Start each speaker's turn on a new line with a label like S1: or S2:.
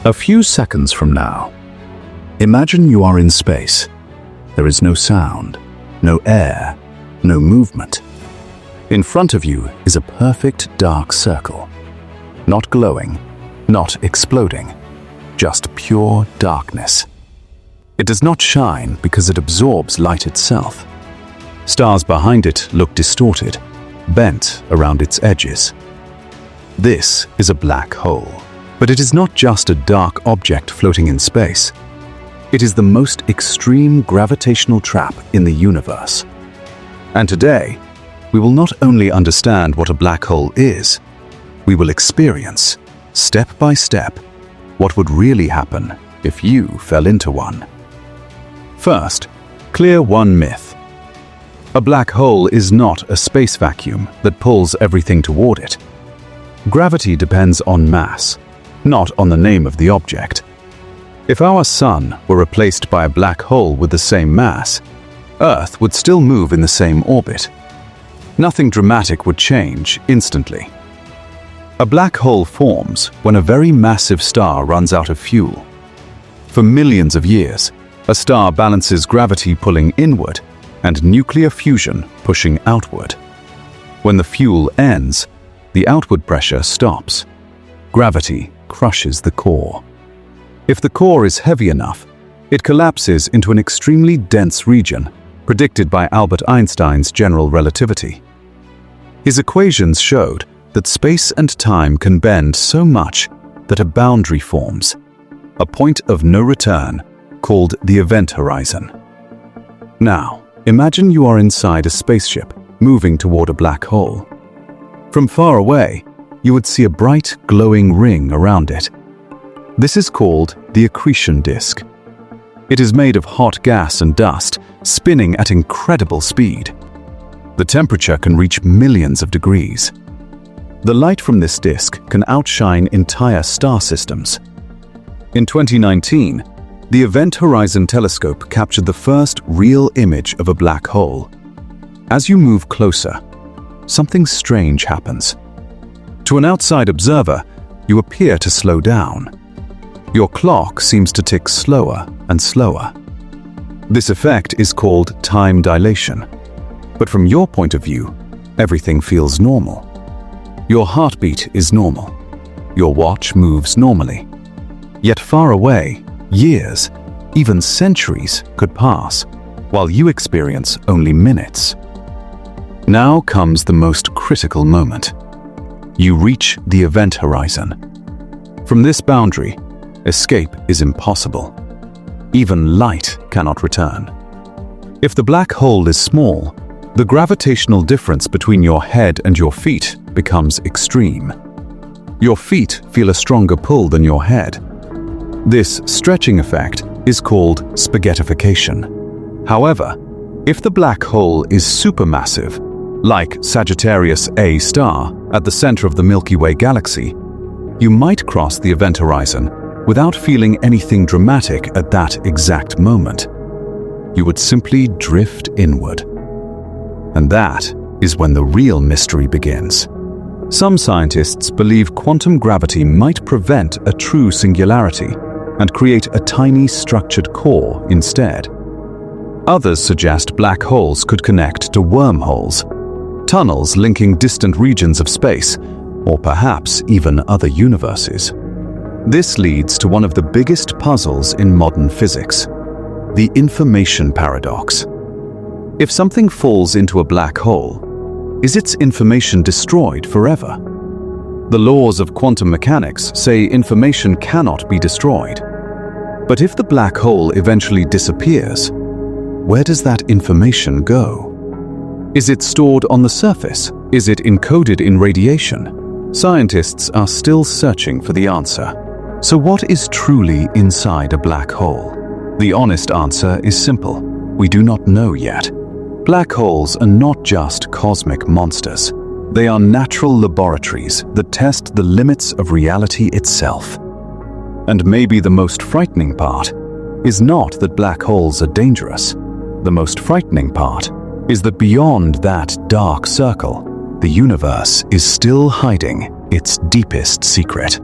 S1: A few seconds from now, imagine you are in space. There is no sound, no air, no movement. In front of you is a perfect dark circle. Not glowing, not exploding, just pure darkness. It does not shine because it absorbs light itself. Stars behind it look distorted, bent around its edges. This is a black hole. But it is not just a dark object floating in space. It is the most extreme gravitational trap in the universe. And today, we will not only understand what a black hole is, we will experience, step by step, what would really happen if you fell into one. First, clear one myth. A black hole is not a space vacuum that pulls everything toward it. Gravity depends on mass, not on the name of the object. If our sun were replaced by a black hole with the same mass, Earth would still move in the same orbit. Nothing dramatic would change instantly. A black hole forms when a very massive star runs out of fuel. For millions of years, a star balances gravity pulling inward and nuclear fusion pushing outward. When the fuel ends, the outward pressure stops. Gravity crushes the core. If the core is heavy enough, it collapses into an extremely dense region, predicted by Albert Einstein's general relativity. His equations showed that space and time can bend so much that a boundary forms, a point of no return called the event horizon. Now, imagine you are inside a spaceship moving toward a black hole. From far away, you would see a bright, glowing ring around it. This is called the accretion disk. It is made of hot gas and dust, spinning at incredible speed. The temperature can reach millions of degrees. The light from this disk can outshine entire star systems. In 2019, the Event Horizon Telescope captured the first real image of a black hole. As you move closer, something strange happens. To an outside observer, you appear to slow down. Your clock seems to tick slower and slower. This effect is called time dilation. But from your point of view, everything feels normal. Your heartbeat is normal. Your watch moves normally. Yet far away, years, even centuries could pass, while you experience only minutes. Now comes the most critical moment. You reach the event horizon. From this boundary, escape is impossible. Even light cannot return. If the black hole is small, the gravitational difference between your head and your feet becomes extreme. Your feet feel a stronger pull than your head. This stretching effect is called spaghettification. However, if the black hole is supermassive, like Sagittarius A star at the center of the Milky Way galaxy, you might cross the event horizon without feeling anything dramatic at that exact moment. You would simply drift inward. And that is when the real mystery begins. Some scientists believe quantum gravity might prevent a true singularity and create a tiny structured core instead. Others suggest black holes could connect to wormholes, tunnels linking distant regions of space, or perhaps even other universes. This leads to one of the biggest puzzles in modern physics, the information paradox. If something falls into a black hole, is its information destroyed forever? The laws of quantum mechanics say information cannot be destroyed. But if the black hole eventually disappears, where does that information go? Is it stored on the surface? Is it encoded in radiation? Scientists are still searching for the answer. So what is truly inside a black hole? The honest answer is simple. We do not know yet. Black holes are not just cosmic monsters. They are natural laboratories that test the limits of reality itself. And maybe the most frightening part is not that black holes are dangerous. The most frightening part is that beyond that dark circle, the universe is still hiding its deepest secret.